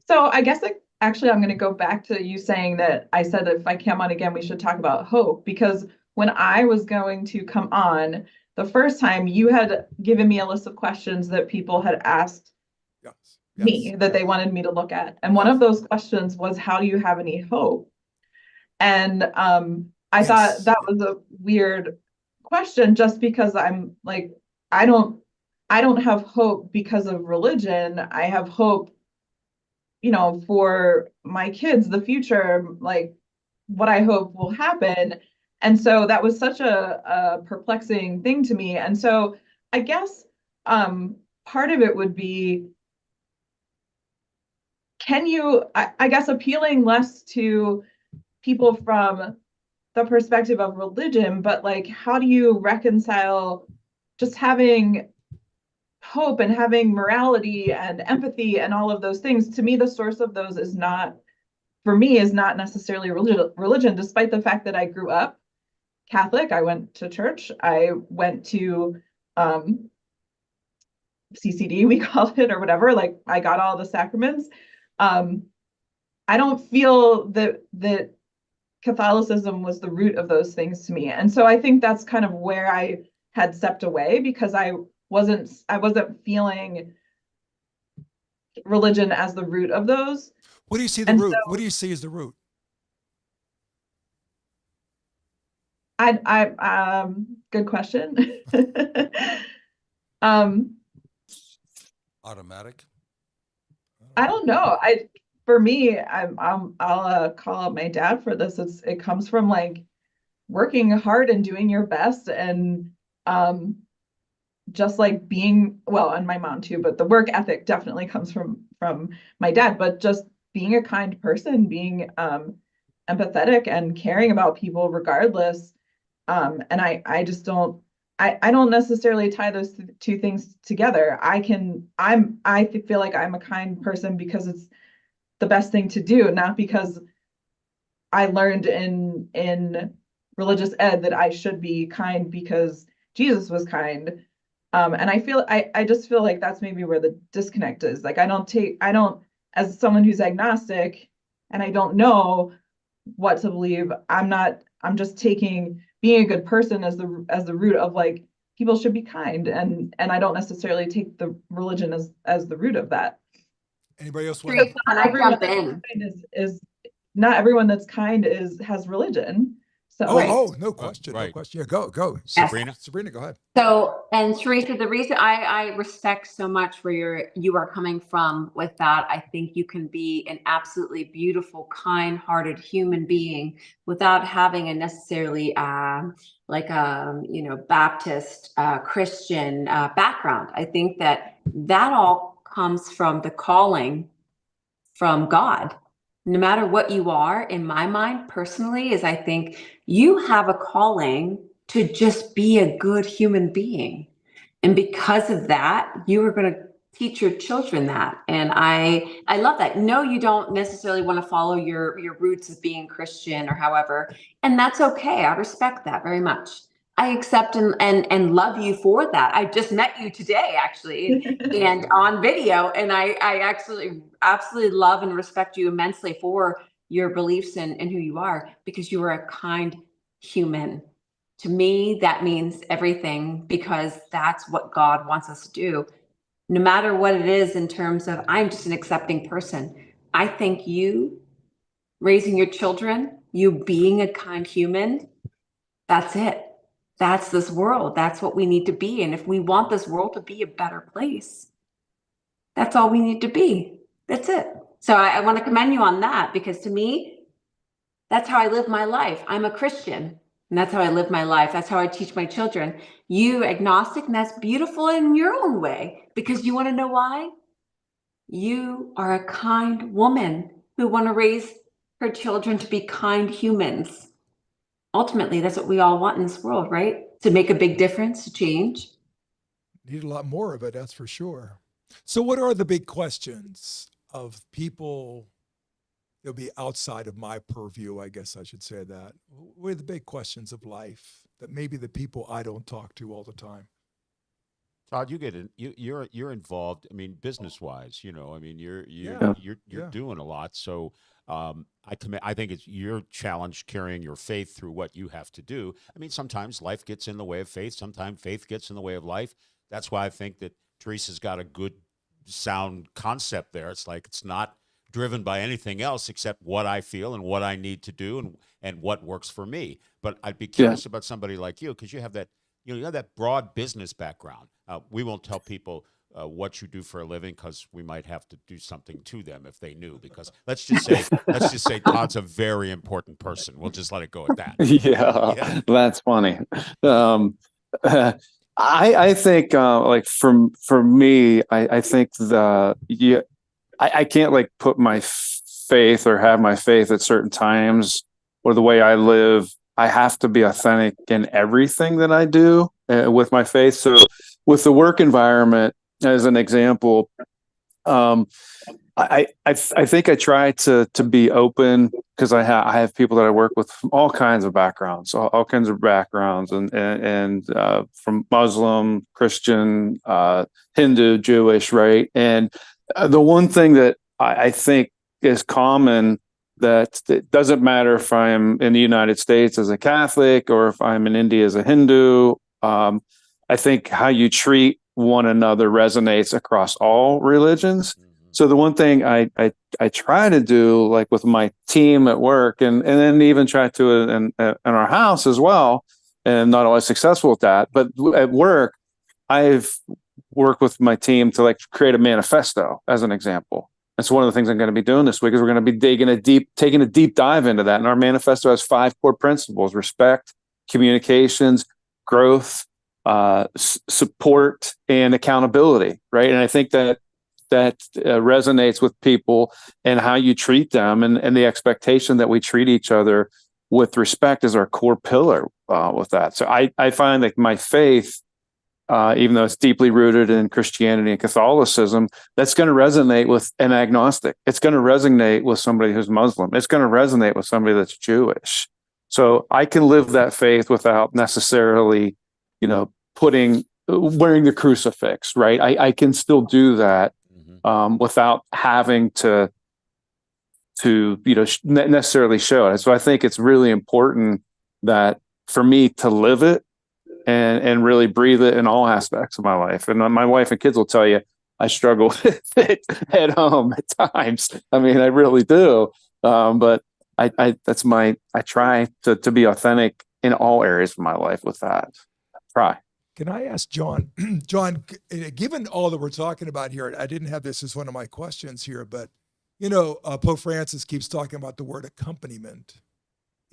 So I guess actually I'm going to go back to you saying that I said that if I come on again, we should talk about hope, because when I was going to come on the first time, you had given me a list of questions that people had asked me that they wanted me to look at. And one of those questions was, how do you have any hope? And I thought that was a weird question, just because I'm like, I don't have hope because of religion. I have hope, for my kids, the future, like what I hope will happen. And so that was such a perplexing thing to me. And so I guess part of it would be, I guess, appealing less to people from the perspective of religion, but like, how do you reconcile just having hope and having morality and empathy and all of those things? To me, the source of those is not necessarily religion, despite the fact that I grew up Catholic. I went to church. I went to CCD, we called it, or whatever. Like, I got all the sacraments. I don't feel that Catholicism was the root of those things to me. And so I think that's kind of where I had stepped away, because I wasn't feeling religion as the root of those. What do you see the root? What do you see as the root? Good question. Automatic. I don't know. For me, I'll call out my dad for this. It comes from like working hard and doing your best, and just like being, well, and my mom too, but the work ethic definitely comes from my dad. But just being a kind person, being empathetic and caring about people regardless. And I just don't. I don't necessarily tie those two things together. I feel like I'm a kind person because it's the best thing to do, not because I learned in religious ed that I should be kind because Jesus was kind. And I just feel like that's maybe where the disconnect is. Like, I don't, as someone who's agnostic and I don't know what to believe, I'm just taking being a good person as the root of, like, people should be kind, and I don't necessarily take the religion as the root of that. Anybody else want Teresa, to? can I jump in? Is not everyone that's kind has religion. So No question. Right. No question. Yeah, go. Sabrina? Sabrina, go ahead. So, and Teresa, the reason I respect so much where you are coming from with that, I think you can be an absolutely beautiful, kind-hearted human being without having a necessarily Baptist Christian background. I think that all comes from the calling from God. No matter what you are, in my mind personally, is I think you have a calling to just be a good human being. And because of that, you are going to teach your children that. And I love that. No, you don't necessarily want to follow your roots of being Christian or however, and that's okay. I respect that very much. I accept and love you for that. I just met you today, actually, and on video, and I absolutely love and respect you immensely for your beliefs and who you are, because you are a kind human. To me, that means everything, because that's what God wants us to do. No matter what it is, in terms of, I'm just an accepting person. I think you raising your children, you being a kind human, that's it. That's this world. That's what we need to be. And if we want this world to be a better place, that's all we need to be. That's it. So I want to commend you on that, because to me, that's how I live my life. I'm a Christian, and that's how I live my life. That's how I teach my children. You agnostic, and that's beautiful in your own way, because you want to know why? You are a kind woman who want to raise her children to be kind humans. Ultimately, that's what we all want in this world, right? To make a big difference, to change. Need a lot more of it, that's for sure. So, what are the big questions of people that'll be outside of my purview? I guess I should say that. What are the big questions of life that maybe the people I don't talk to all the time? Todd, you get in, you're involved. I mean, business wise, I mean, Yeah. you're Yeah. doing a lot. So I think it's your challenge carrying your faith through what you have to do. I mean, sometimes life gets in the way of faith. Sometimes faith gets in the way of life. That's why I think that Teresa's got a good, sound concept there. It's like it's not driven by anything else except what I feel and what I need to do and what works for me. But I'd be curious about somebody like you, because you have that you have that broad business background. We won't tell people what you do for a living, because we might have to do something to them if they knew. Because let's just say Todd's a very important person. We'll just let it go at that. Yeah, Yeah. that's funny. Um, I think like for me, I think I can't like put my faith or have my faith at certain times, or the way I live. I have to be authentic in everything that I do with my faith. So with the work environment, as an example, um, I think I try to be open, because I have people that I work with from all kinds of backgrounds, all kinds of backgrounds, and from Muslim, Christian, Hindu, Jewish, right? And the one thing that I think is common, that it doesn't matter if I'm in the United States as a Catholic or if I'm in India as a Hindu. I think how you treat one another resonates across all religions. So the one thing I try to do, like with my team at work, and then even try to in our house as well, and not always successful with that, but at work, I've worked with my team to like create a manifesto as an example. And so one of the things I'm going to be doing this week is we're going to be taking a deep dive into that. And our manifesto has 5 core principles: respect, communications, growth, support, and accountability. Right. And I think that resonates with people, and how you treat them, and the expectation that we treat each other with respect is our core pillar with that. So I find that my faith, even though it's deeply rooted in Christianity and Catholicism, that's going to resonate with an agnostic. It's going to resonate with somebody who's Muslim. It's going to resonate with somebody that's Jewish. So I can live that faith without necessarily, wearing the crucifix, right? I can still do that without having to necessarily show it. So I think it's really important that for me to live it and really breathe it in all aspects of my life. And my wife and kids will tell you I struggle with it at home at times. I mean, I really do. But I try to be authentic in all areas of my life with that. Try. Can I ask John? John, given all that we're talking about here, I didn't have this as one of my questions here, but Pope Francis keeps talking about the word accompaniment.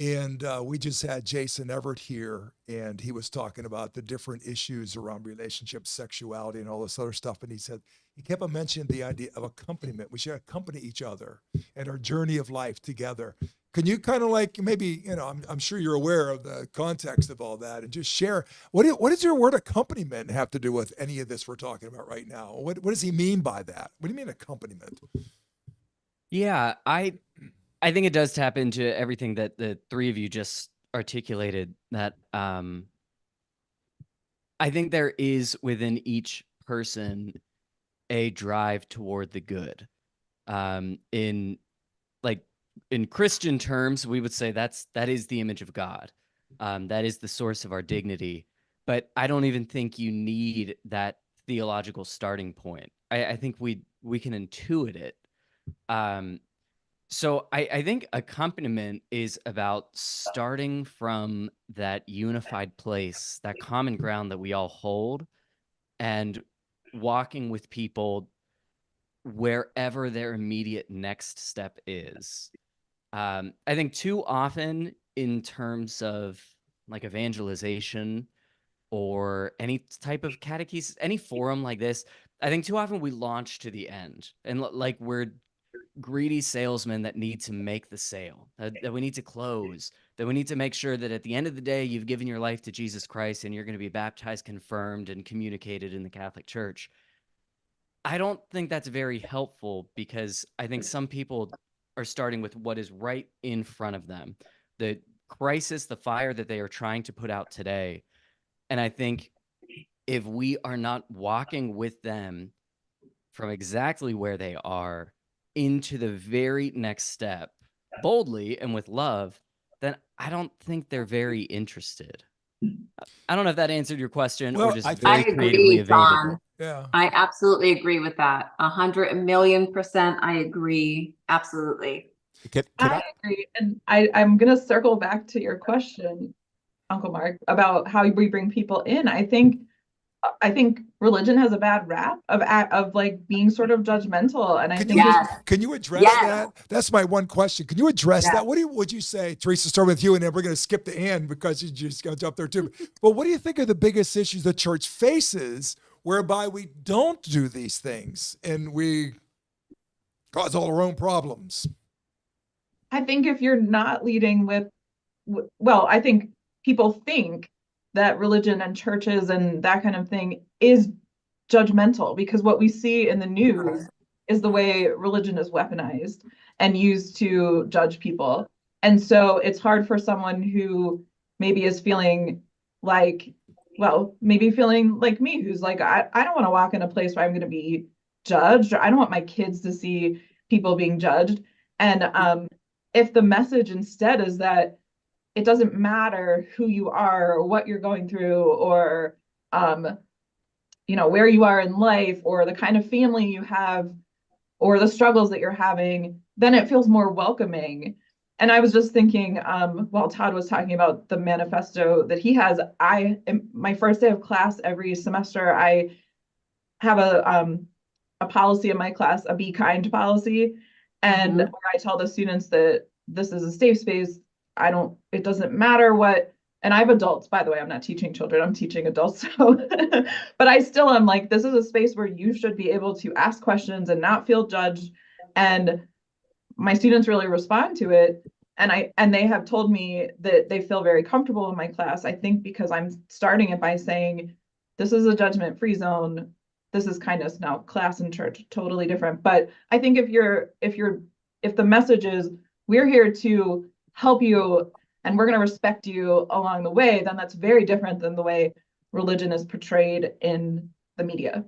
And we just had Jason Everett here, and he was talking about the different issues around relationships, sexuality, and all this other stuff. And he kept on mentioning the idea of accompaniment. We should accompany each other in our journey of life together. Can you kind of like maybe, I'm sure you're aware of the context of all that, and just share what does your word accompaniment have to do with any of this we're talking about right now? What does he mean by that? What do you mean accompaniment? Yeah, I think it does tap into everything that the 3 of you just articulated, that I think there is within each person a drive toward the good. In Christian terms, we would say that is the image of God. That is the source of our dignity. But I don't even think you need that theological starting point. I think we can intuit it. So I think accompaniment is about starting from that unified place, that common ground that we all hold, and walking with people wherever their immediate next step is. I think too often in terms of like evangelization or any type of catechesis, any forum like this, I think too often we launch to the end and like we're greedy salesmen that need to make the sale, that we need to close, that we need to make sure that at the end of the day, you've given your life to Jesus Christ and you're going to be baptized, confirmed, and communicated in the Catholic Church. I don't think that's very helpful because I think some people are starting with what is right in front of them, the crisis, the fire that they are trying to put out today. And I think if we are not walking with them from exactly where they are into the very next step, boldly and with love, then I don't think they're very interested. I don't know if that answered your question or Well, just I very I creatively agree, evaded John. it. Yeah. I absolutely agree with that. 100,000,000%. I agree. Absolutely. Could I agree. And I'm going to circle back to your question, Uncle Mark, about how we bring people in. I think religion has a bad rap of like being sort of judgmental. And I think Can you address Yes. that? That's my one question. Can you address Yeah. that? What would you say, Teresa? Start with you, and then we're going to skip to Ann because she's just going to jump there too. But what do you think are the biggest issues the church faces, whereby we don't do these things and we cause all our own problems? I think if you're not leading with, well, I think people think that religion and churches and that kind of thing is judgmental because what we see in the news is the way religion is weaponized and used to judge people. And so it's hard for someone who maybe is feeling like, well, maybe feeling like me, who's like, I don't want to walk in a place where I'm going to be judged, or I don't want my kids to see people being judged. And if the message instead is that it doesn't matter who you are or what you're going through or where you are in life or the kind of family you have or the struggles that you're having, then it feels more welcoming. And I was just thinking, while Todd was talking about the manifesto that he has, my first day of class every semester, I have a policy in my class, a be kind policy. And where I tell the students that this is a safe space. It doesn't matter what, and I have adults, by the way, I'm not teaching children, I'm teaching adults. So, but I still am like, this is a space where you should be able to ask questions and not feel judged. And my students really respond to it. And they have told me that they feel very comfortable in my class. I think because I'm starting it by saying, this is a judgment-free zone. This is kindness. Now, class and church, totally different. But I think if the message is, we're here to help you and we're going to respect you along the way, then that's very different than the way religion is portrayed in the media.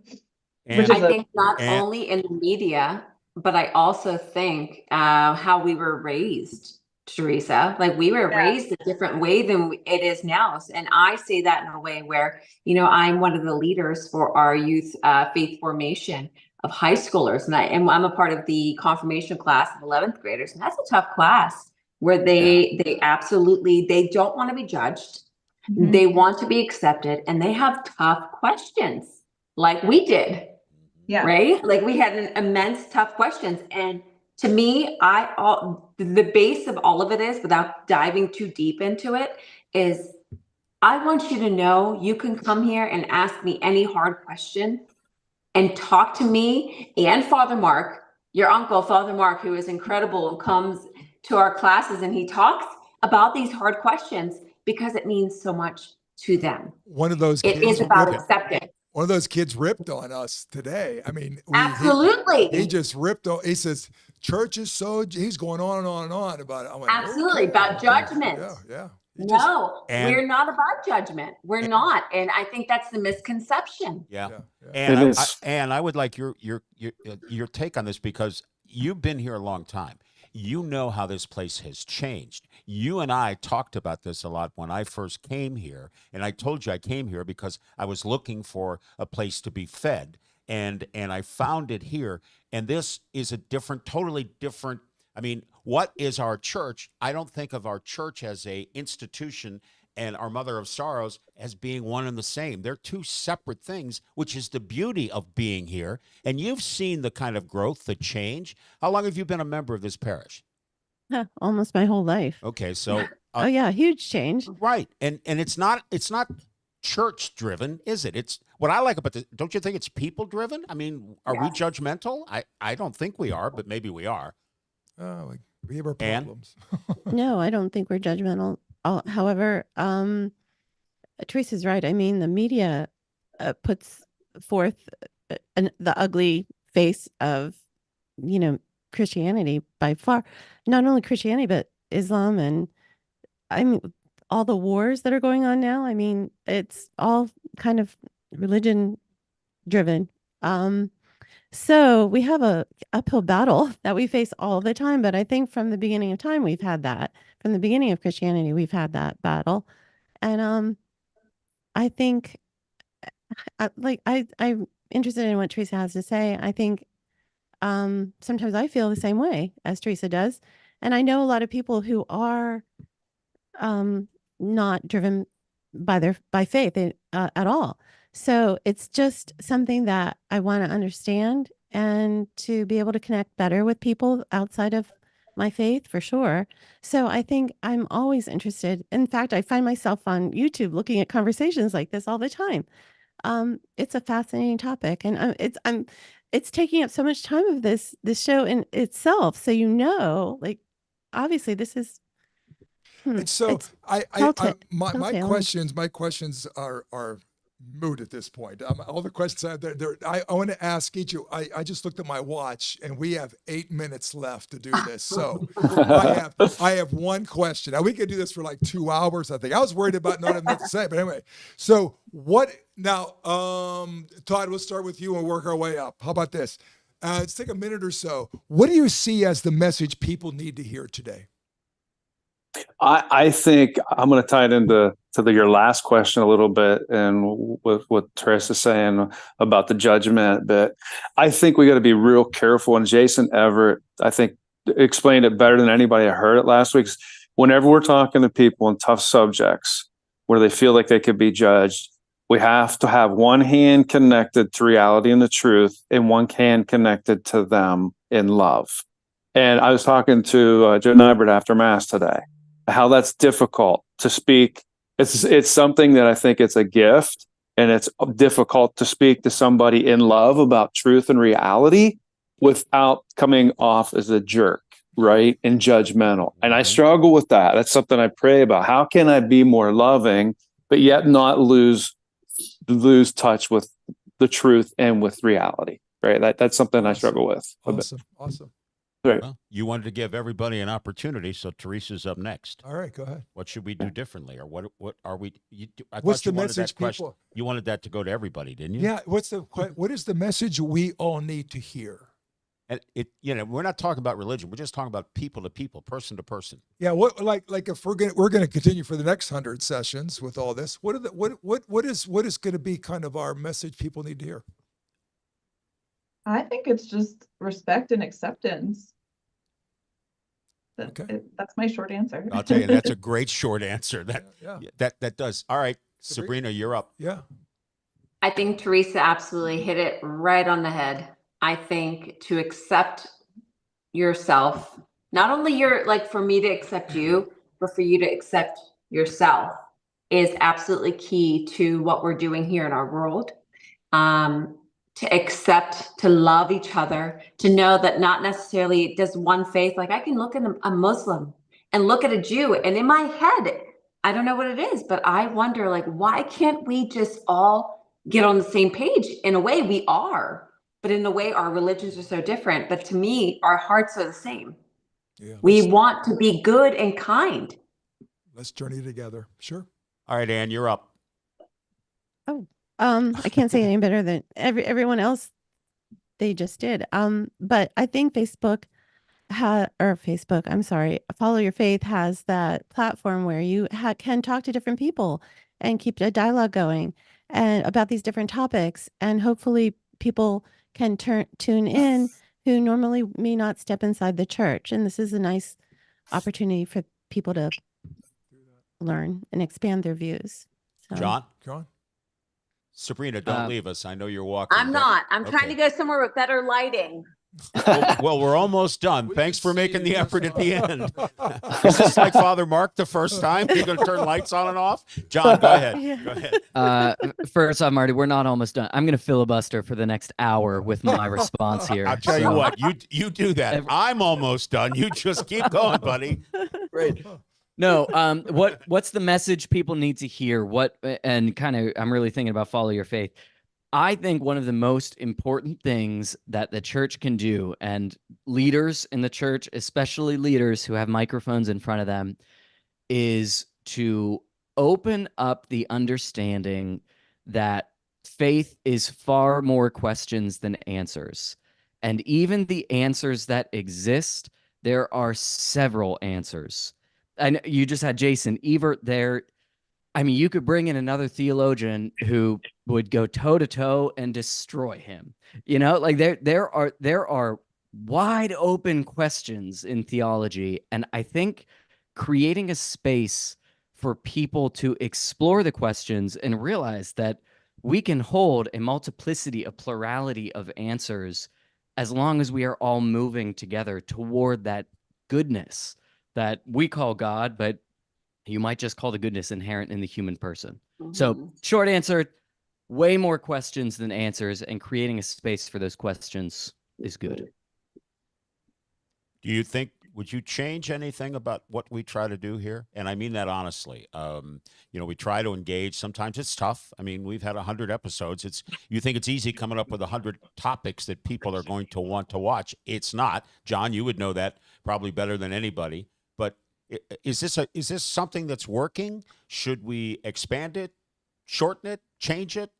I think not only in the media, but I also think how we were raised, Teresa. Like we were raised a different way than it is now. And I say that in a way where, I'm one of the leaders for our youth faith formation of high schoolers. And I'm a part of the confirmation class of 11th graders. And that's a tough class where they absolutely, they don't want to be judged. Mm-hmm. They want to be accepted and they have tough questions like we did. Yeah. Right? Like we had an immense tough questions. And to me, the base of all of it is, without diving too deep into it, is I want you to know you can come here and ask me any hard question and talk to me and Father Mark, your uncle, Father Mark, who is incredible and comes to our classes and he talks about these hard questions because it means so much to them. One of those it is about acceptance. One of those kids ripped on us today. I mean, absolutely. He just ripped on. He says, "Church is so." He's going on and on and on about it. I went, absolutely about judgment. Yeah. We're not about judgment. We're not, and I think that's the misconception. Yeah. And I would like your take on this because you've been here a long time. You know how this place has changed. You and I talked about this a lot when I first came here, and I told you I came here because I was looking for a place to be fed, and I found it here. And this is a totally different. I mean, what is our church? I don't think of our church as a institution and our Mother of Sorrows as being one and the same. They're two separate things, which is the beauty of being here. And you've seen the kind of growth, the change. How long have you been a member of this parish? Almost my whole life. Okay, so Oh yeah, huge change. right, and it's not church driven, is it? It's what I like about this. Don't you think it's people driven? I mean, are we judgmental? I don't think we are, but maybe we are. Like we have our Ann? problems. No, I don't think we're judgmental. However, Teresa's right. I mean, the media puts forth the ugly face of, Christianity by far. Not only Christianity, but Islam, and I mean, all the wars that are going on now. I mean, it's all kind of religion driven. So we have a uphill battle that we face all the time. But I think from the beginning of time, we've had that. From the beginning of Christianity, we've had that battle. And I think I'm interested in what Teresa has to say. I think sometimes I feel the same way as Teresa does. And I know a lot of people who are not driven by faith at all. So it's just something that I want to understand and to be able to connect better with people outside of my faith, for sure. So I think I'm always interested. In fact, I find myself on YouTube looking at conversations like this all the time. It's a fascinating topic, and it's taking up so much time of this show in itself. So like, obviously, this is. And so It's my telltale. questions are moot at this point. All the questions I want to ask each of you. I just looked at my watch and we have 8 minutes left to do this. So I have one question. Now we could do this for like 2 hours. I think I was worried about not having enough to say, but anyway. So what now? Todd, we'll start with you and work our way up. How about this? Let's take a minute or so. What do you see as the message people need to hear today? I think I'm going to tie it into your last question a little bit, and with what Teresa's saying about the judgment. But I think we got to be real careful. And Jason Everett, I think, explained it better than anybody. I heard it last week. Whenever we're talking to people in tough subjects where they feel like they could be judged, we have to have one hand connected to reality and the truth, and one hand connected to them in love. And I was talking to Joe Nybert after Mass today, how that's difficult to speak. It's something that I think it's a gift, and it's difficult to speak to somebody in love about truth and reality without coming off as a jerk, right? And judgmental. And I struggle with that. That's something I pray about. How can I be more loving, but yet not lose touch with the truth and with reality, right? That's something I struggle with. Awesome. Right. Well, you wanted to give everybody an opportunity, so Teresa's up next. All right, go ahead. What should we do differently, or what are we? I What's thought you the wanted message that question. people? You wanted that to go to everybody, didn't you? Yeah. What is the message we all need to hear? And we're not talking about religion. We're just talking about people to people, person to person. Yeah. What like if we're gonna continue for the next 100 sessions with all this? What is going to be kind of our message people need to hear? I think it's just respect and acceptance. Okay. That's my short answer. I'll tell you, that's a great short answer. Yeah. That does. All right, Sabrina, you're up. Yeah. I think Teresa absolutely hit it right on the head. I think to accept yourself, not only for me to accept you, but for you to accept yourself is absolutely key to what we're doing here in our world. To accept, to love each other, to know that not necessarily does one faith, like I can look at a Muslim and look at a Jew, and in my head, I don't know what it is, but I wonder, like, why can't we just all get on the same page? In a way, we are, but in a way, our religions are so different. But to me, our hearts are the same. Yeah. We want to be good and kind. Let's journey together. Sure. All right, Ann, you're up. Oh, I can't say any better than everyone else. They just did. But I think I'm sorry, Follow Your Faith has that platform where you can talk to different people and keep a dialogue going and about these different topics. And hopefully people can tune in who normally may not step inside the church. And this is a nice opportunity for people to learn and expand their views. So, John? Sabrina, don't leave us. I know you're walking. I'm not. I'm trying to go somewhere with better lighting. Well, we're almost done. We Thanks can for making see the you effort just at the end. Is this like Father Mark the first time? You're going to turn lights on and off? John, go ahead. Yeah. Go ahead. First off, Marty, we're not almost done. I'm going to filibuster for the next hour with my response here. I'll tell you So- what, you do that. I'm almost done. You just keep going, buddy. Great. No, what's the message people need to hear? And kind of, I'm really thinking about follow your faith. I think one of the most important things that the church can do, and leaders in the church, especially leaders who have microphones in front of them, is to open up the understanding that faith is far more questions than answers. And even the answers that exist, there are several answers. I know you just had Jason Evert there. I mean, you could bring in another theologian who would go toe to toe and destroy him. You know, like there are wide open questions in theology, and I think creating a space for people to explore the questions and realize that we can hold a multiplicity, a plurality of answers as long as we are all moving together toward that goodness that we call God, but you might just call the goodness inherent in the human person. So, short answer, way more questions than answers, and creating a space for those questions is good. Do you think, would you change anything about what we try to do here? And I mean that honestly. We try to engage. Sometimes it's tough. I mean, we've had 100 episodes. You think it's easy coming up with 100 topics that people are going to want to watch. It's not. John, you would know that probably better than anybody. But is this something that's working? Should we expand it, shorten it, change it?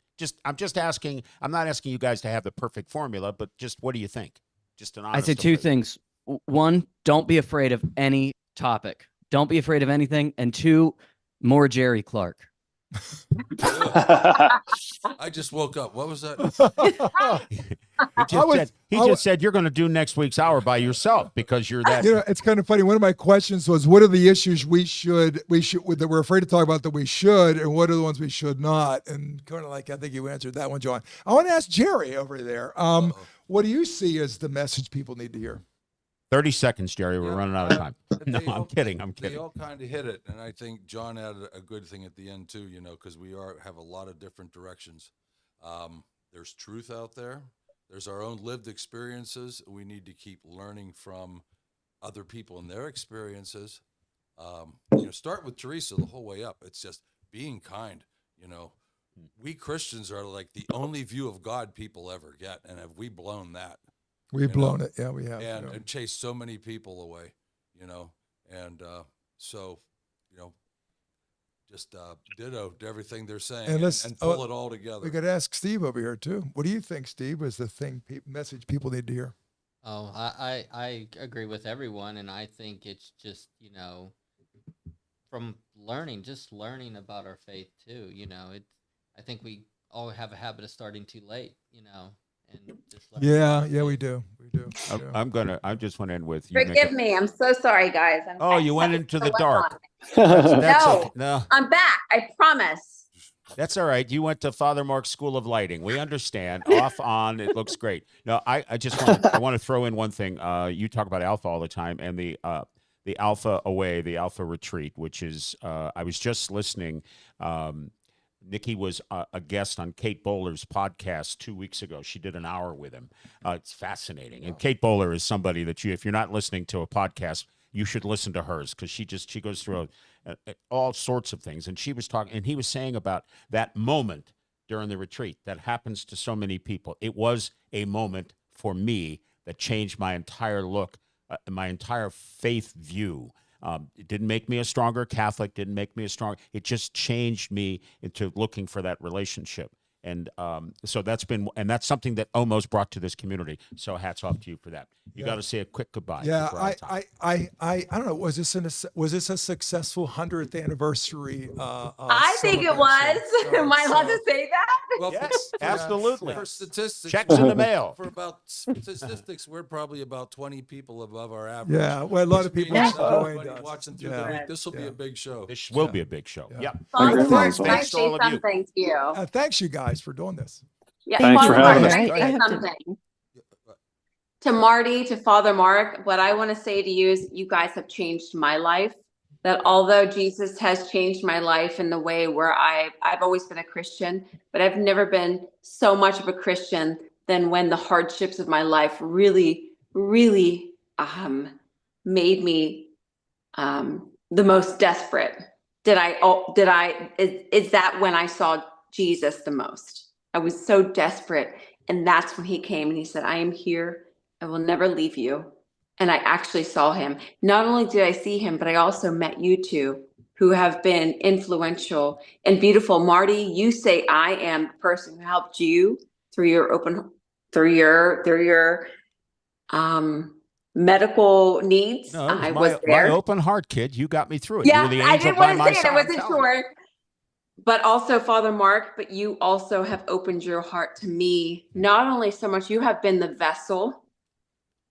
I'm just asking. I'm not asking you guys to have the perfect formula, but just what do you think? Just an honest. I'd say two things. One, don't be afraid of any topic. Don't be afraid of anything. And two, more Jerry Clark. I just woke up. What was that? He just said you're going to do next week's hour by yourself because you're that. It's kind of funny. One of my questions was, what are the issues we should that we're afraid to talk about that we should, and what are the ones we should not? And kind of like, I think you answered that one, John. I want to ask Jerry over there. What do you see as the message people need to hear? 30 seconds, Jerry. We're running out of time. No, They I'm all- kidding. They all kind of hit it, and I think John added a good thing at the end too. Because we have a lot of different directions. There's truth out there. There's our own lived experiences. We need to keep learning from other people and their experiences. Start with Teresa the whole way up. It's just being kind. We Christians are like the only view of God people ever get, and have we blown that? We've blown it. Yeah, we have. And chased so many people away, just ditto to everything they're saying and pull it all together. We could ask Steve over here too. What do you think, Steve, is the message people need to hear? Oh, I agree with everyone, and I think it's just from just learning about our faith too. I think we all have a habit of starting too late. And just learning about our faith. We do. I just went in with you. Forgive me. I'm so sorry, guys. You went into the dark. No, I'm back. I promise. That's all right. You went to Father Mark's School of Lighting. We understand. Off, on, it looks great. No, I want to throw in one thing. You talk about Alpha all the time, and the Alpha Away, the Alpha Retreat, which is I was just listening. Nikki was a guest on Kate Bowler's podcast 2 weeks ago. She did an hour with him. It's fascinating. And Kate Bowler is somebody that if you're not listening to a podcast, you should listen to hers, because she goes through all sorts of things. And she was talking, and he was saying about that moment during the retreat that happens to so many people. It was a moment for me that changed my entire look, my entire faith view. It didn't make me a stronger Catholic, didn't make me a strong. It just changed me into looking for that relationship. And so that's something that Omos brought to this community. So hats off to you for that. You got to say a quick goodbye. Yeah, I don't know. Was this a successful 100th anniversary? I think it was. Am I allowed to say that? Well, Yes, absolutely. For statistics, Checks in the mail. For about statistics, we're probably about 20 people above our average. Yeah, well, a lot of which people means joined everybody us. watching through Yeah. the week. This will be Yeah. a big show. This will be a big show. Yeah. Yep. My Father grandma Mark, was can one. I Thanks to say all of you. something to you? Thanks, you guys, for doing this. Yeah, Thanks for Father Mark, having can us. I I say have to- something? To Marty, to Father Mark, what I want to say to you is you guys have changed my life. That although Jesus has changed my life in the way where I've always been a Christian, but I've never been so much of a Christian than when the hardships of my life really, really made me the most desperate. Is that when I saw Jesus the most? I was so desperate. And that's when he came and he said, I am here. I will never leave you. And I actually saw him. Not only did I see him, but I also met you two who have been influential and beautiful. Marty, you say I am the person who helped you through your medical needs. No, it was I my, was my there. open heart, kid. You got me through it. You Yeah, were the I angel didn't by want to my say it. side. I I'm wasn't telling you. sure. But also, Father Mark, but you also have opened your heart to me. Not only so much, you have been the vessel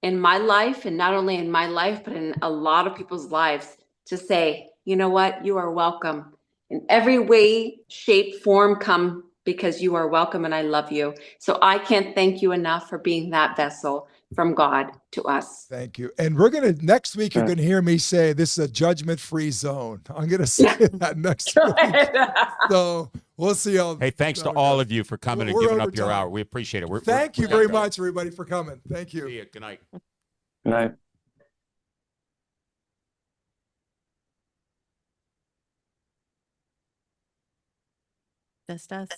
in my life, and not only in my life, but in a lot of people's lives to say, you know what, you are welcome in every way, shape, form, come because you are welcome and I love you. So I can't thank you enough for being that vessel from God to us. Thank you. And we're going to, next week, you're going to hear me say this is a judgment-free zone. I'm going to say that next week. So we'll see how. Hey, thanks to how it all goes. of you for coming and We're giving over up your time. hour. We appreciate it. Thank you we're very gotta go. much, everybody, for coming. Thank you. See you. Good night. Good night. Just us.